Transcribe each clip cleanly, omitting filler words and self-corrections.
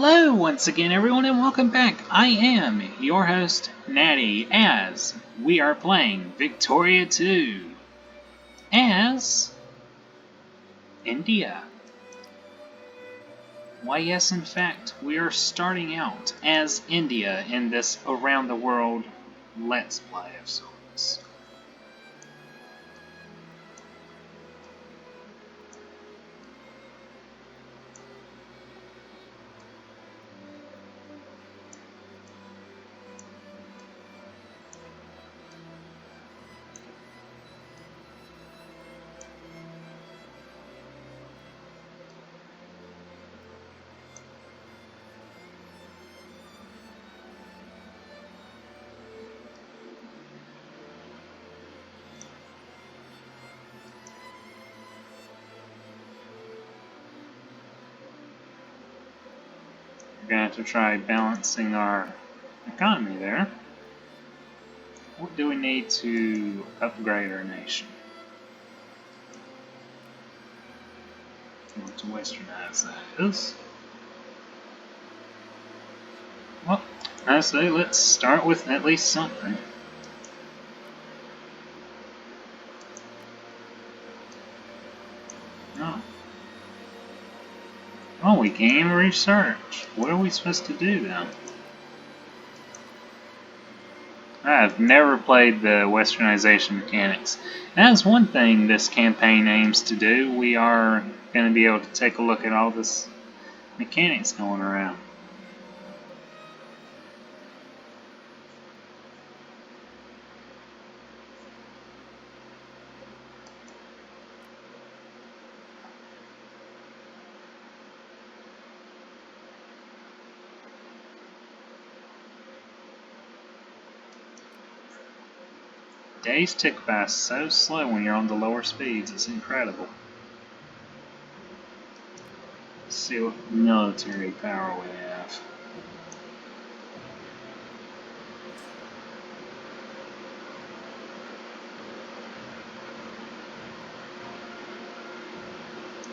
Hello once again everyone and welcome back. I am your host, Natty, as we are playing Victoria 2 as India. Why yes, in fact, we are starting out as India in this around the world Let's Play of sorts. We're going to have to try balancing our economy there. What do we need to upgrade our nation? We want to westernize that is. Well, I say let's start with at least something. Oh, we can't even research. What are we supposed to do now? I've never played the westernization mechanics. That's one thing this campaign aims to do. We are going to be able to take a look at all this mechanics going around. Days tick by so slow when you're on the lower speeds, it's incredible. Let's see what military power we have.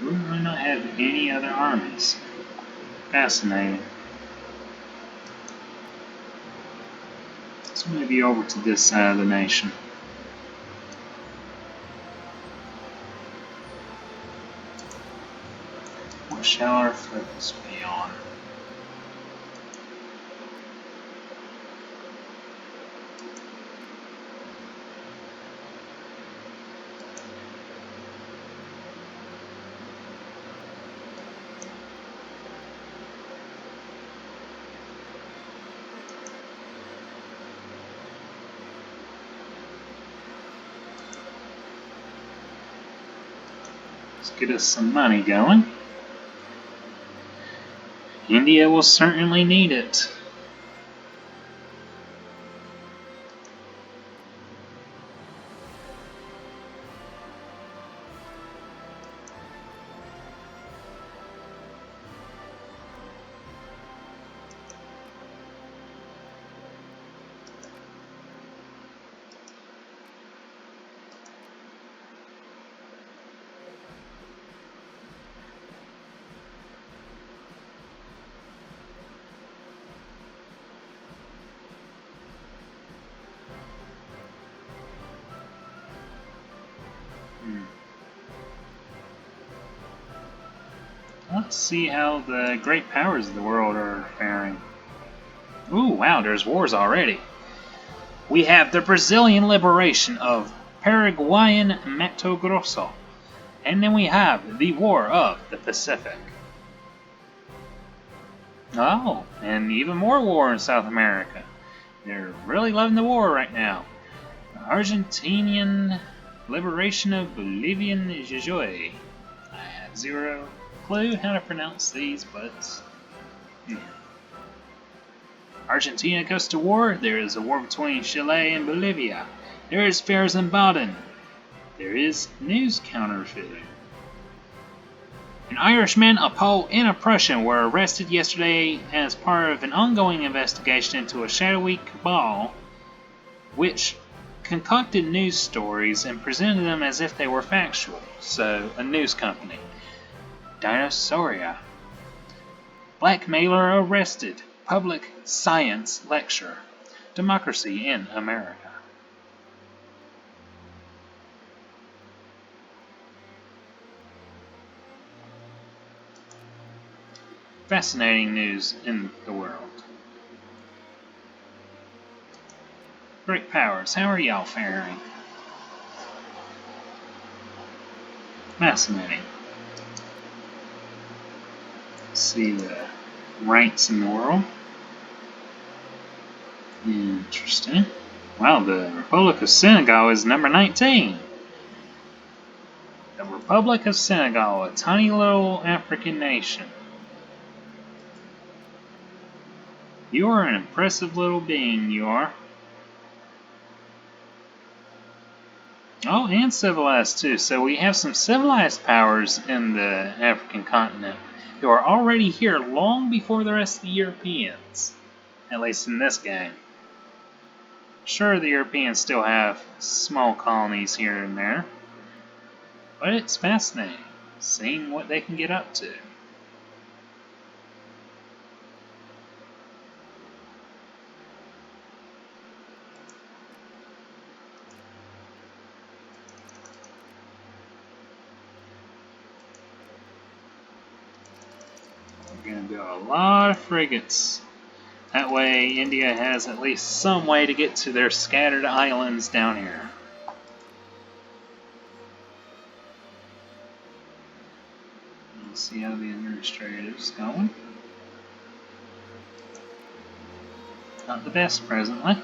We really not have any other armies. Fascinating. Let's move you over to this side of the nation. What shall our focus be on? Let's get us some money going. India will certainly need it. Let's see how the great powers of the world are faring. Ooh, wow, there's wars already. We have the Brazilian liberation of Paraguayan Mato Grosso. And then we have the War of the Pacific. Oh, and even more war in South America. They're really loving the war right now. Argentinian liberation of Bolivian Jujuy. I have zero clue how to pronounce these, but Argentina goes to war. There is a war between Chile and Bolivia. There is fairs in Baden. There is news counterfeiting. An Irishman, a Pole, and a Prussian were arrested yesterday as part of an ongoing investigation into a shadowy cabal which concocted news stories and presented them as if they were factual. So, a news company. Dinosauria. Blackmailer arrested. Public science lecture. Democracy in America. Fascinating news in the world. Great powers, how are y'all faring? Fascinating. See the ranks in the world. Interesting. Wow, the Republic of Senegal is number 19. The Republic of Senegal, a tiny little African nation. You are an impressive little being, you are. Oh, and civilized too. So we have some civilized powers in the African continent who are already here long before the rest of the Europeans. At least in this game. Sure, the Europeans still have small colonies here and there. But it's fascinating, seeing what they can get up to. We're going to build a lot of frigates. That way India has at least some way to get to their scattered islands down here. Let's see how the administrative's going. Not the best presently.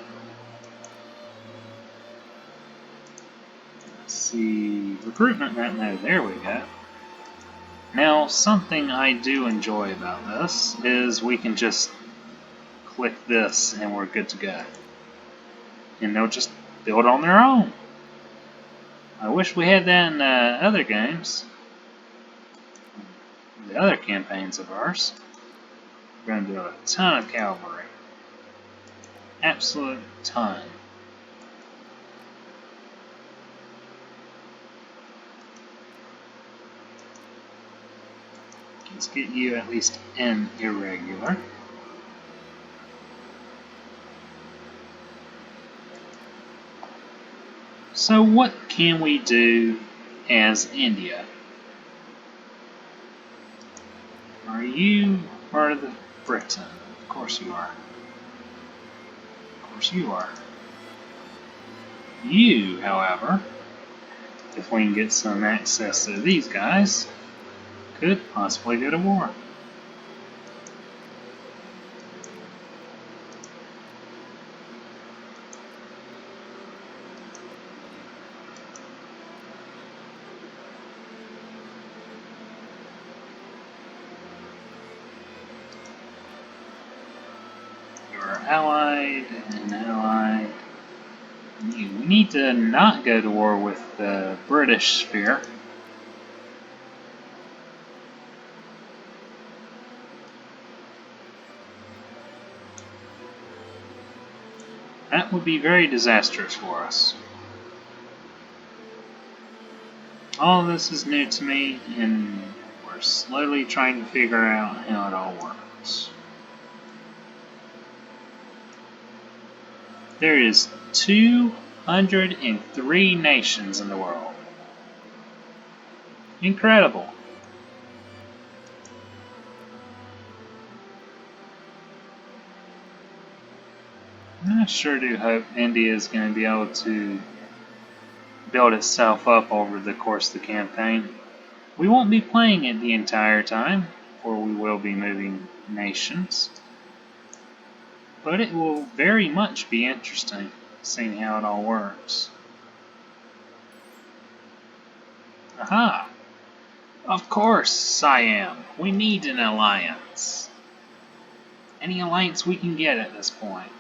Let's see, recruitment right now, there we go. Now, something I do enjoy about this is we can just click this and we're good to go. And they'll just build on their own. I wish we had that in other games. The other campaigns of ours. We're going to build a ton of cavalry. Absolute ton. Let's get you at least in irregular. So what can we do as India? Are you part of the Britain? Of course you are. Of course you are. You, however, if we can get some access to these guys, could possibly go to war. Allied and allied. We need to not go to war with the British sphere. That would be very disastrous for us. All of this is new to me, and we're slowly trying to figure out how it all works. There is 203 nations in the world. Incredible. I sure do hope India is going to be able to build itself up over the course of the campaign. We won't be playing it the entire time, for we will be moving nations. But it will very much be interesting, seeing how it all works. Aha! Of course, Siam. We need an alliance. Any alliance we can get at this point.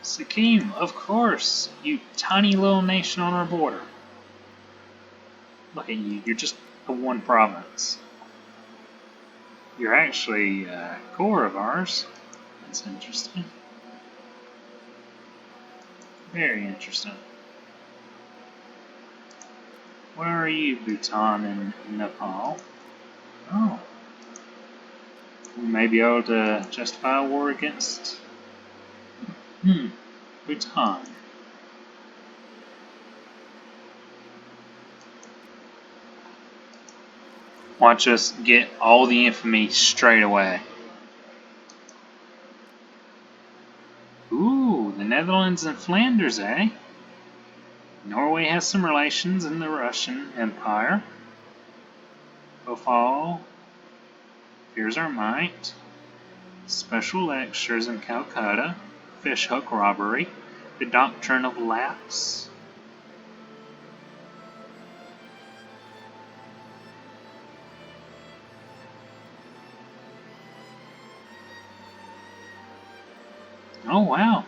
Sikkim, of course, you tiny little nation on our border. Look at you, you're just a one province. You're actually a core of ours. That's interesting. Very interesting. Where are you, Bhutan and Nepal? Oh. We may be able to justify a war against Bhutan. Watch us get all the infamy straight away. Ooh, the Netherlands and Flanders, eh? Norway has some relations in the Russian Empire. Bhopal, here's our might. Special lectures in Calcutta. Fishhook robbery. The doctrine of lapse. Oh wow.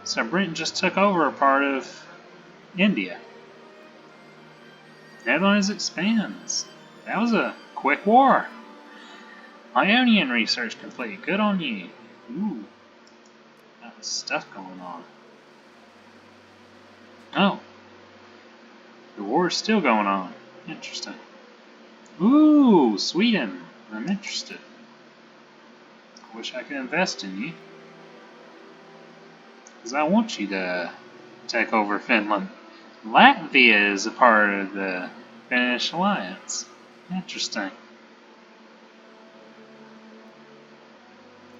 So Britain just took over a part of India. Netherlands expands. That was a quick war. Ionian research complete. Good on you. Ooh. Got stuff going on. Oh. The war's still going on. Interesting. Ooh, Sweden. I'm interested. I wish I could invest in you. Because I want you to take over Finland. Latvia is a part of the Finnish alliance. Interesting.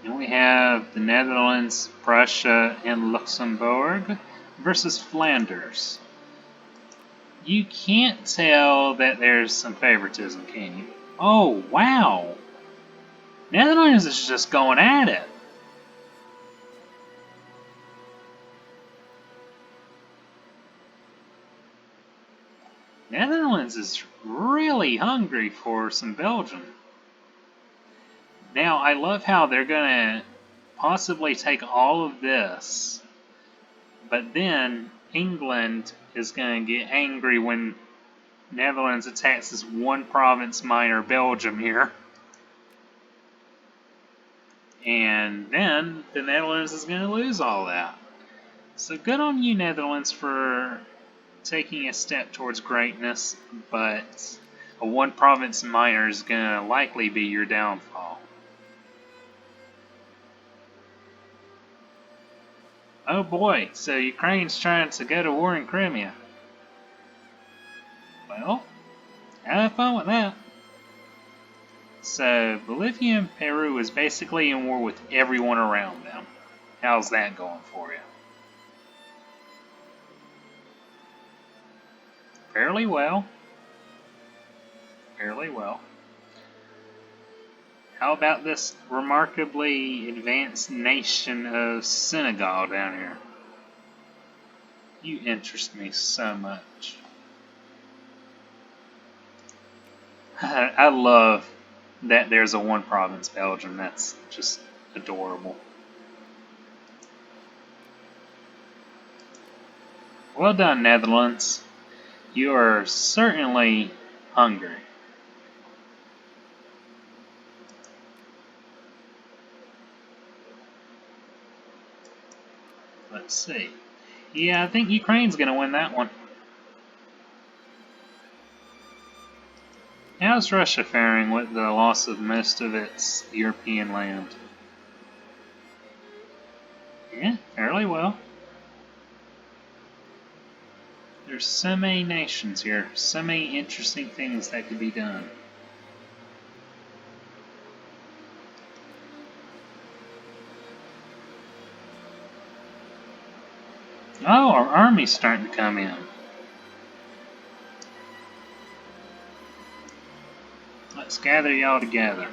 And we have the Netherlands, Prussia, and Luxembourg versus Flanders. You can't tell that there's some favoritism, can you? Oh, wow! Netherlands is just going at it. Netherlands is really hungry for some Belgium. Now, I love how they're going to possibly take all of this, but then England is going to get angry when Netherlands attacks this one province minor, Belgium, here. And then the Netherlands is going to lose all that. So good on you, Netherlands, for taking a step towards greatness, but a one province minor is going to likely be your downfall. Oh boy, so Ukraine's trying to go to war in Crimea. Well, have fun with that. So, Bolivia and Peru is basically in war with everyone around them. How's that going for you? Fairly well. Fairly well. How about this remarkably advanced nation of Senegal down here? You interest me so much. I love that there's a one province Belgium. That's just adorable. Well done, Netherlands. You are certainly hungry. Let's see. Yeah, I think Ukraine's going to win that one. How's Russia faring with the loss of most of its European land? Yeah, fairly well. There's so many nations here, so many interesting things that could be done. Oh, our army's starting to come in. Let's gather y'all together.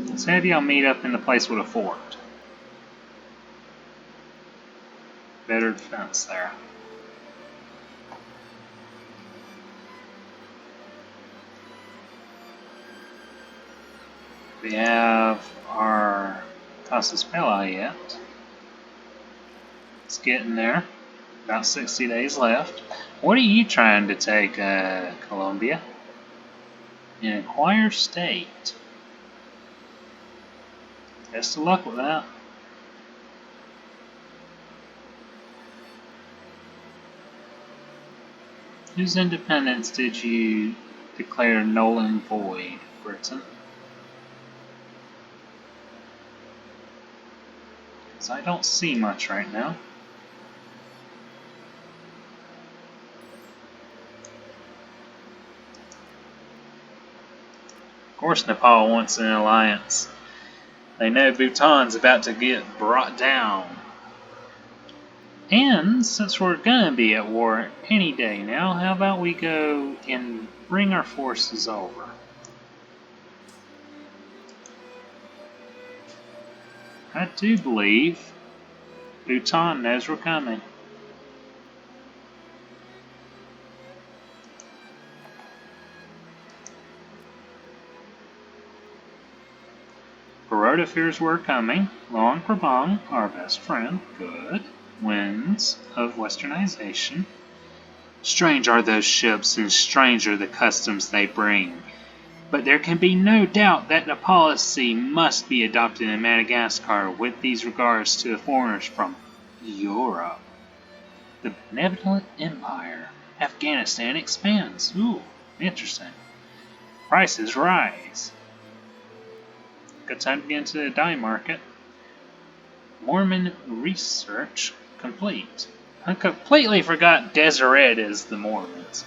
Let's have y'all meet up in the place with a fort. Better defense there. We have our Casus Belli yet. It's getting there. About 60 days left. What are you trying to take, Colombia? An acquire state. Best of luck with that. Whose independence did you declare null and void, Britain? Because I don't see much right now. Of course, Nepal wants an alliance. They know Bhutan's about to get brought down. And since we're gonna be at war any day now, how about we go and bring our forces over? I do believe Bhutan knows we're coming. Baroda fears we're coming. Luang Prabang, our best friend, good. Winds of westernization. Strange are those ships, and strange are the customs they bring. But there can be no doubt that the policy must be adopted in Madagascar with these regards to the foreigners from Europe. The benevolent empire. Afghanistan expands. Ooh, interesting. Prices rise. Good time to get into the dye market. Mormon research complete. I completely forgot Deseret is the Mormons.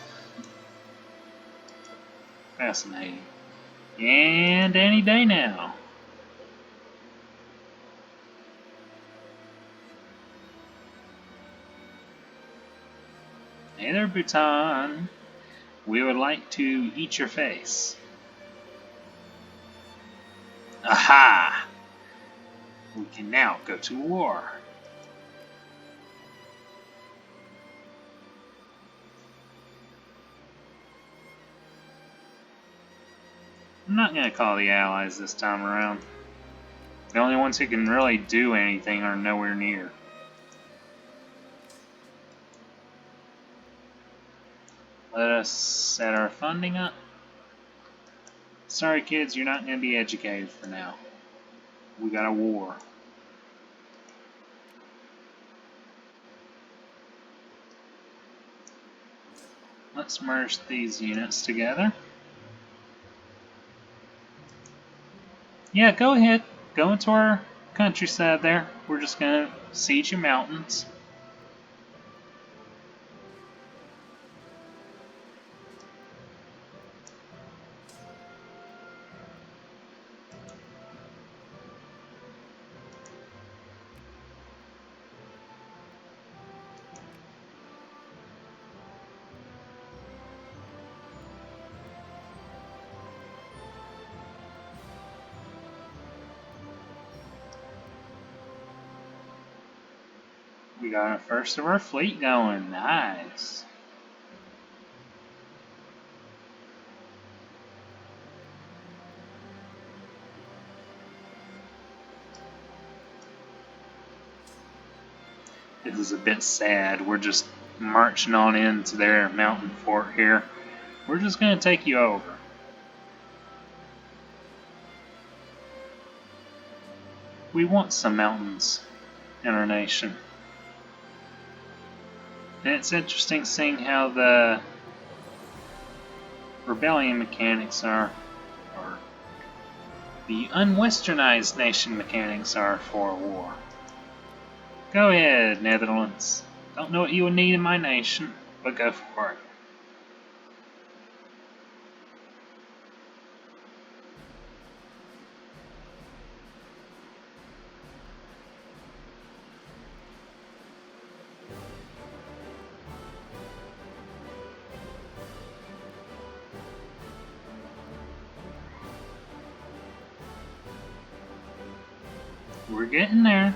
Fascinating. And any day now. Hey there, Bhutan. We would like to eat your face. Aha! We can now go to war. I'm not going to call the Allies this time around. The only ones who can really do anything are nowhere near. Let us set our funding up. Sorry kids, you're not going to be educated for now. We got a war. Let's merge these units together. Yeah, go ahead. Go into our countryside there. We're just going to siege your mountains. We got a first of our fleet going. Nice. This is a bit sad. We're just marching on into their mountain fort here. We're just going to take you over. We want some mountains in our nation. And it's interesting seeing how the rebellion mechanics are, or the unwesternized nation mechanics are for a war. Go ahead, Netherlands. Don't know what you would need in my nation, but go for it. We're getting there.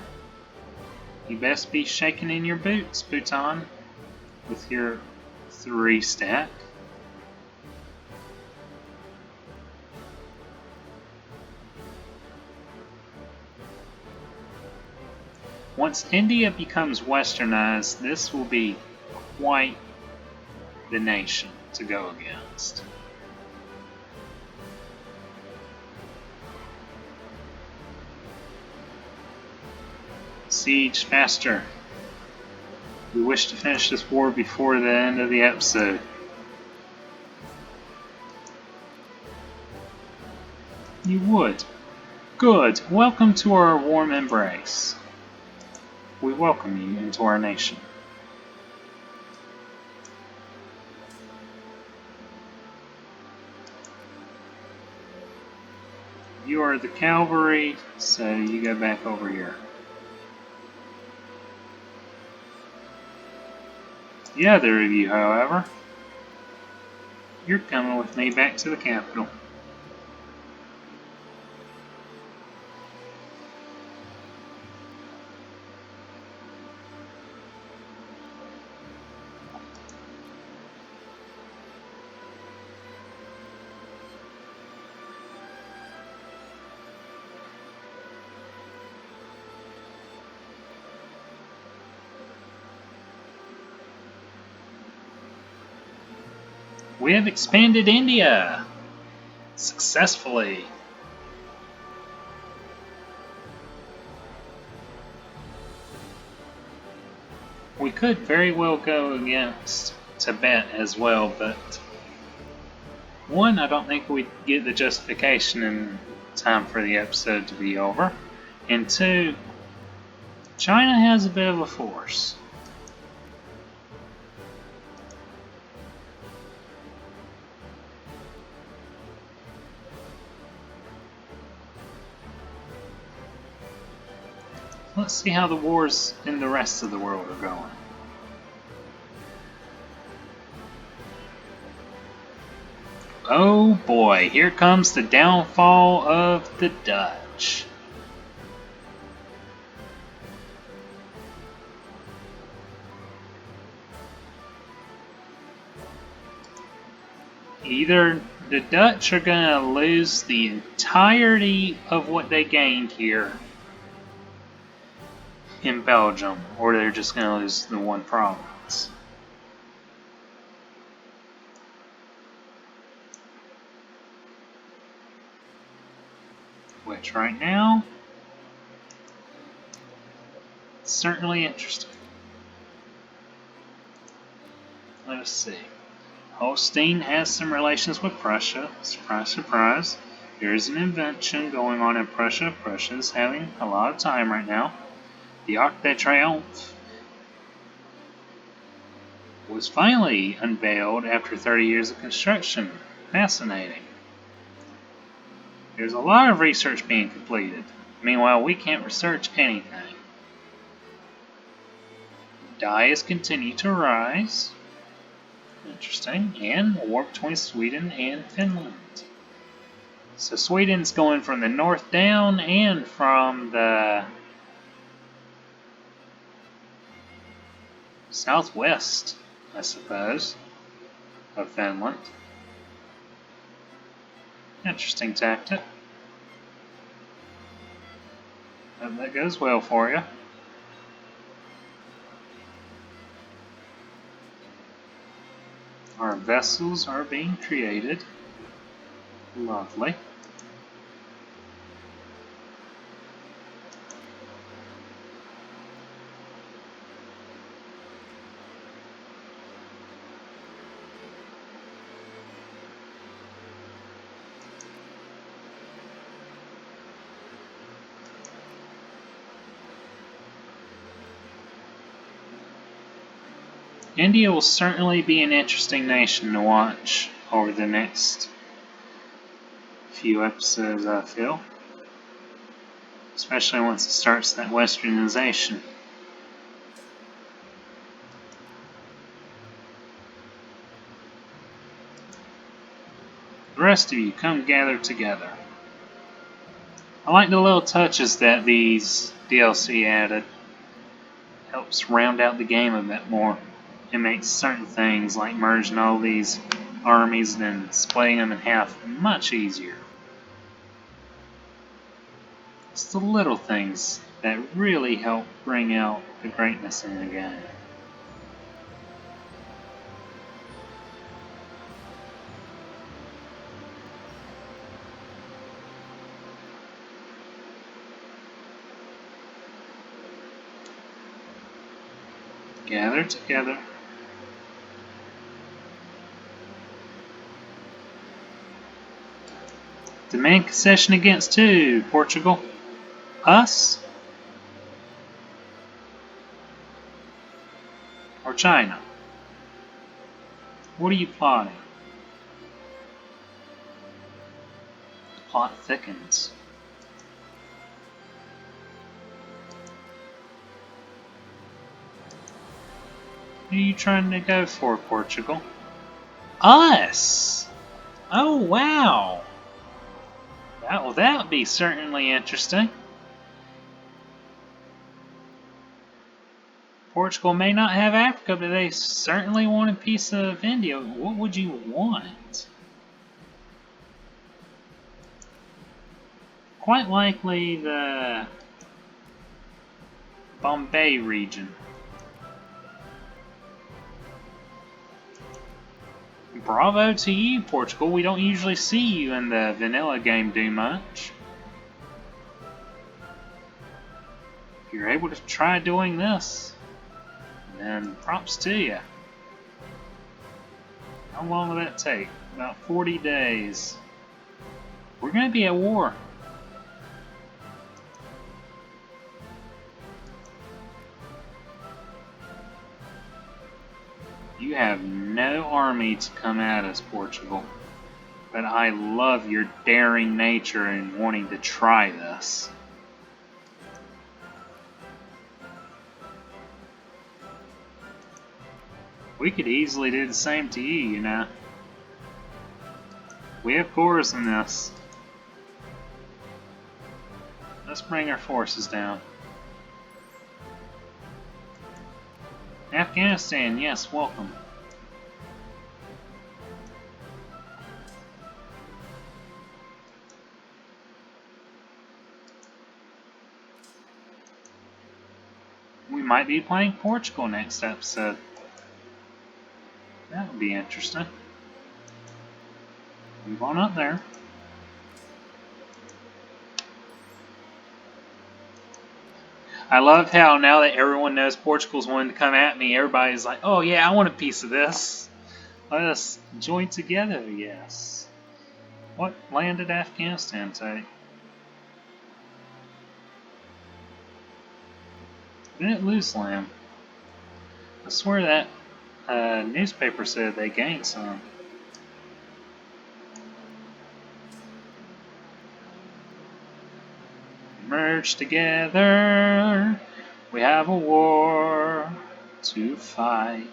You best be shaking in your boots, Bhutan, with your 3 stack. Once India becomes westernized, this will be quite the nation to go against. Siege faster. We wish to finish this war before the end of the episode. You would. Good. Welcome to our warm embrace. We welcome you into our nation. You are the cavalry, so you go back over here. The other of you, however, you're coming with me back to the capital. We have expanded India successfully. We could very well go against Tibet as well, but one, I don't think we'd get the justification in time for the episode to be over, and two, China has a bit of a force. Let's see how the wars in the rest of the world are going. Oh boy, here comes the downfall of the Dutch. Either the Dutch are going to lose the entirety of what they gained here in Belgium, or they're just going to lose the one province. Which right now, certainly interesting. Let us see. Holstein has some relations with Prussia. Surprise, surprise. There's an invention going on in Prussia. Prussia's having a lot of time right now. The Arc de Triomphe was finally unveiled after 30 years of construction. Fascinating. There's a lot of research being completed. Meanwhile, we can't research anything. Dyes continue to rise. Interesting. And a war between Sweden and Finland. So Sweden's going from the north down and from the southwest, I suppose, of Finland. Interesting tactic. Hope that goes well for you. Our vessels are being created. Lovely. India will certainly be an interesting nation to watch over the next few episodes, I feel. Especially once it starts that westernization. The rest of you, come gather together. I like the little touches that these DLC added. Helps round out the game a bit more. It makes certain things like merging all these armies and then splitting them in half much easier. It's the little things that really help bring out the greatness in the game. Gather together. Demand concession against who, Portugal? Us? Or China? What are you plotting? The plot thickens. Who are you trying to go for, Portugal? Us! Oh, wow! That would be certainly interesting. Portugal may not have Africa, but they certainly want a piece of India. What would you want? Quite likely the Bombay region. Bravo to you, Portugal. We don't usually see you in the vanilla game do much. If you're able to try doing this, then props to you. How long will that take? About 40 days. We're going to be at war. You have no army to come at us, Portugal. But I love your daring nature in wanting to try this. We could easily do the same to you, you know. We have cores in this. Let's bring our forces down. Afghanistan, yes, welcome. We might be playing Portugal next episode. That would be interesting. Move on up there. I love how now that everyone knows Portugal's wanting to come at me, everybody's like, oh yeah, I want a piece of this. Let us join together, yes. What land did Afghanistan take? Didn't lose land. I swear that newspaper said they gained some. Merge together, we have a war to fight.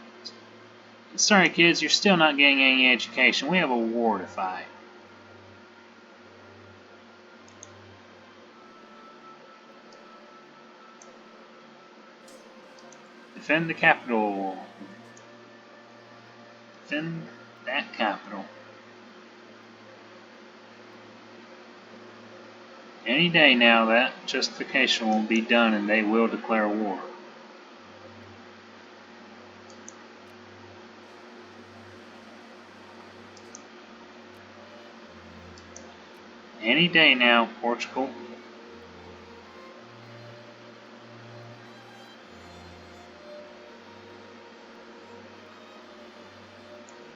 Sorry kids, you're still not getting any education. We have a war to fight. Defend the capital. Defend that capital. Any day now that justification will be done and they will declare war. Any day now, Portugal.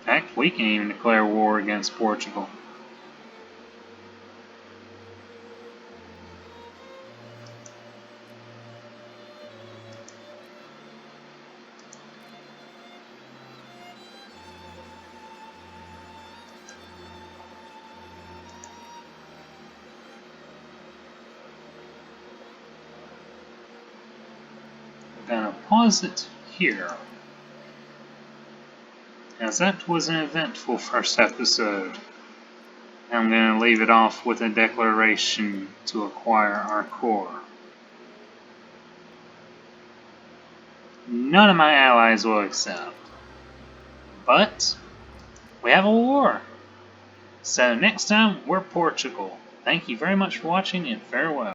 In fact, we can even declare war against Portugal. I'm going to pause it here, as that was an eventful first episode. I'm going to leave it off with a declaration to acquire our core. None of my allies will accept, but we have a war. So next time, we're Portugal. Thank you very much for watching and farewell.